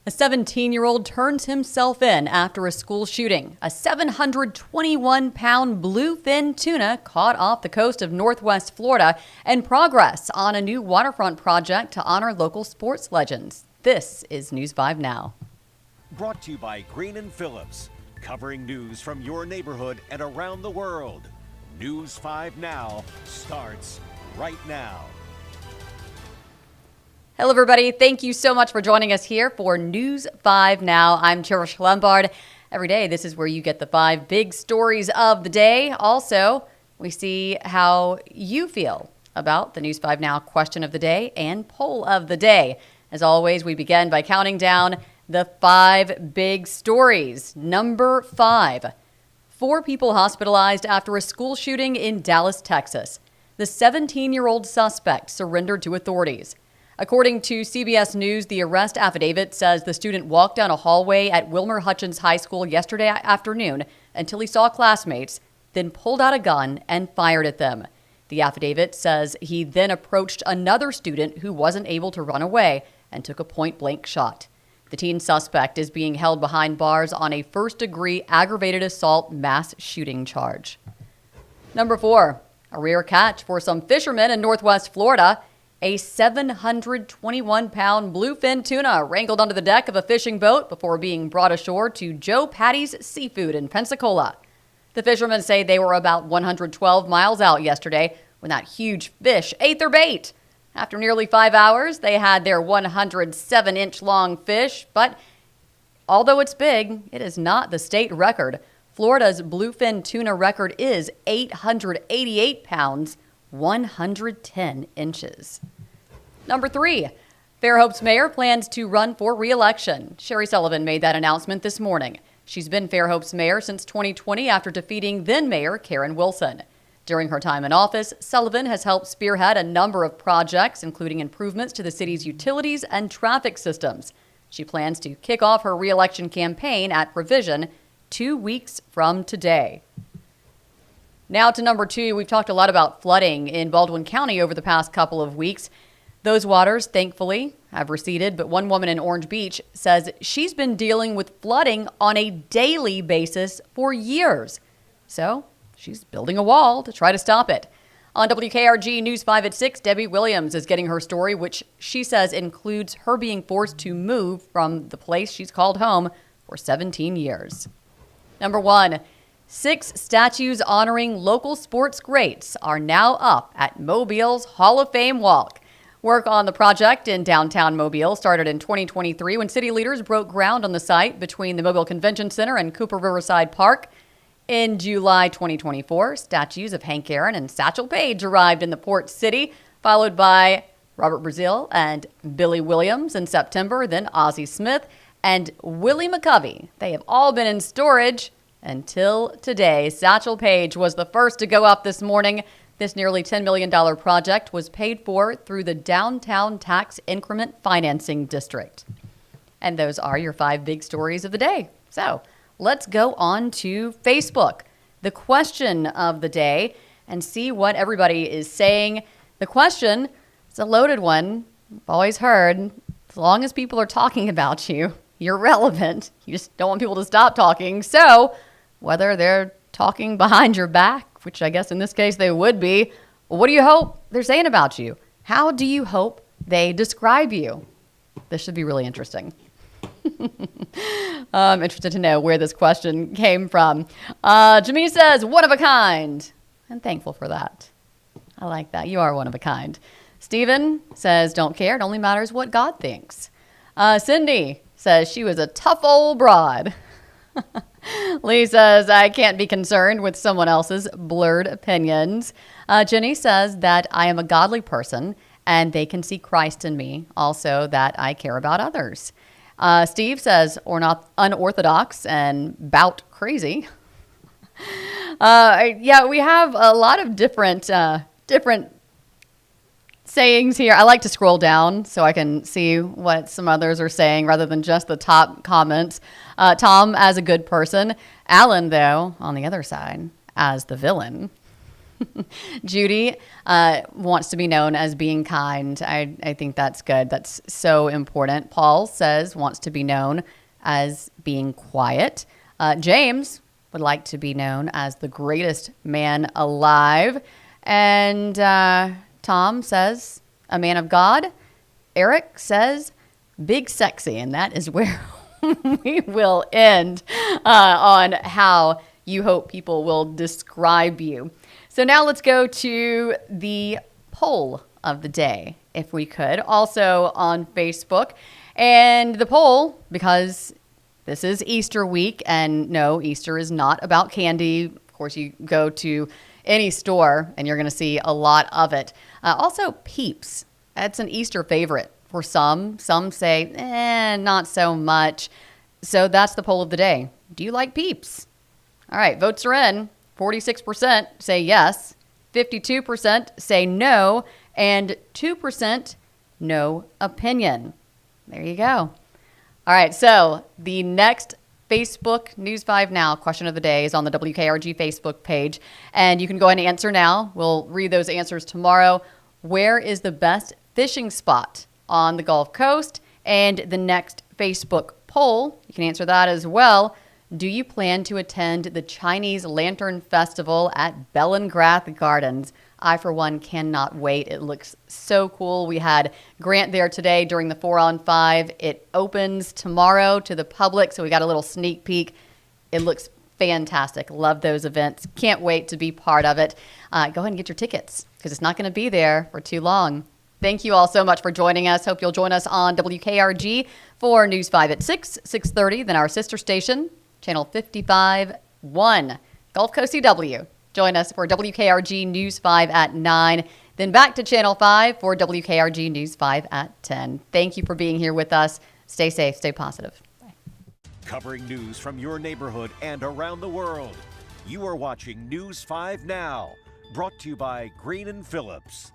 A 17-year-old turns himself in after a school shooting. A 721-pound bluefin tuna caught off the coast of Northwest Florida, and progress on a new waterfront project to honor local sports legends. This is News 5 Now. Brought to you by Green & Phillips, covering news from your neighborhood and around the world. News 5 Now starts right now. Hello, everybody. Thank you so much for joining us here for News 5 Now. I'm Cherish Lombard. Every day, this is where you get the 5 big stories of the day. Also, we see how you feel about the News 5 Now question of the day and poll of the day. As always, we begin by counting down the 5 big stories. Number 5, 4 people hospitalized after a school shooting in Dallas, Texas. The 17-year-old suspect surrendered to authorities. According to CBS News, the arrest affidavit says the student walked down a hallway at Wilmer Hutchins High School yesterday afternoon until he saw classmates, then pulled out a gun and fired at them. The affidavit says he then approached another student who wasn't able to run away and took a point-blank shot. The teen suspect is being held behind bars on a first-degree aggravated assault mass shooting charge. Number 4, a rare catch for some fishermen in Northwest Florida. A 721-pound bluefin tuna wrangled onto the deck of a fishing boat before being brought ashore to Joe Patty's Seafood in Pensacola. The fishermen say they were about 112 miles out yesterday when that huge fish ate their bait. After nearly 5 hours, they had their 107-inch long fish, but although it's big, it is not the state record. Florida's bluefin tuna record is 888 pounds, 110 inches. Number 3, Fairhope's mayor plans to run for re-election. Sherry Sullivan made that announcement this morning. She's been Fairhope's mayor since 2020 after defeating then-mayor Karen Wilson. During her time in office, Sullivan has helped spearhead a number of projects, including improvements to the city's utilities and traffic systems. She plans to kick off her re-election campaign at Provision 2 weeks from today. Now to number 2, we've talked a lot about flooding in Baldwin County over the past couple of weeks. Those waters, thankfully, have receded, but one woman in Orange Beach says she's been dealing with flooding on a daily basis for years. So she's building a wall to try to stop it. On WKRG News 5 at 6, Debbie Williams is getting her story, which she says includes her being forced to move from the place she's called home for 17 years. Number 1, 6 statues honoring local sports greats are now up at Mobile's Hall of Fame Walk. Work on the project in downtown Mobile started in 2023 when city leaders broke ground on the site between the Mobile Convention Center and Cooper Riverside Park. In July 2024, statues of Hank Aaron and Satchel Paige arrived in the port city, followed by Robert Brazil and Billy Williams in September, then Ozzie Smith and Willie McCovey. They have all been in storage until today. Satchel Paige was the first to go up this morning. This nearly $10 million project was paid for through the Downtown Tax Increment Financing District. And those are your 5 big stories of the day. So let's go on to Facebook, the question of the day, and see what everybody is saying. The question is a loaded one. I've always heard, as long as people are talking about you, you're relevant. You just don't want people to stop talking. So whether they're talking behind your back, which I guess in this case they would be, what do you hope they're saying about you? How do you hope they describe you? This should be really interesting. I'm interested to know where this question came from. Jamie says, one of a kind. I'm thankful for that. I like that. You are one of a kind. Stephen says, don't care. It only matters what God thinks. Cindy says she was a tough old broad. Lee says, I can't be concerned with someone else's blurred opinions. Jenny says that I am a godly person and they can see Christ in me. Also that I care about others. Steve says, or not unorthodox and bout crazy. Yeah, we have a lot of different sayings here. I like to scroll down so I can see what some others are saying rather than just the top comments. Tom as a good person. Alan, though, on the other side, as the villain. Judy wants to be known as being kind. I think that's good. That's so important. Paul says wants to be known as being quiet. James would like to be known as the greatest man alive. And Tom says a man of God. Eric says big sexy. And that is where we will end on how you hope people will describe you. So now let's go to the poll of the day, if we could, also on Facebook. And the poll, because this is Easter week, and no, Easter is not about candy. Of course, you go to any store and you're going to see a lot of it. Also, Peeps. That's an Easter favorite for some. Some say, not so much. So that's the poll of the day. Do you like Peeps? All right, votes are in. 46% say yes, 52% say no, and 2% no opinion. There you go. All right, so the next Facebook News 5 Now question of the day is on the WKRG Facebook page, and you can go ahead and answer now. We'll read those answers tomorrow. Where is the best fishing spot on the Gulf Coast? And the next Facebook poll, you can answer that as well. Do you plan to attend the Chinese Lantern Festival at Bellengrath Gardens? I, for one, cannot wait. It looks so cool. We had Grant there today during the 4-on-5. It opens tomorrow to the public, so we got a little sneak peek. It looks fantastic. Love those events. Can't wait to be part of it. Go ahead and get your tickets because it's not going to be there for too long. Thank you all so much for joining us. Hope you'll join us on WKRG for News 5 at 6, 6:30, then our sister station, Channel 55-1, Gulf Coast CW. Join us for WKRG News 5 at 9, then back to Channel 5 for WKRG News 5 at 10. Thank you for being here with us. Stay safe, stay positive. Bye. Covering news from your neighborhood and around the world. You are watching News 5 Now, brought to you by Green & Phillips.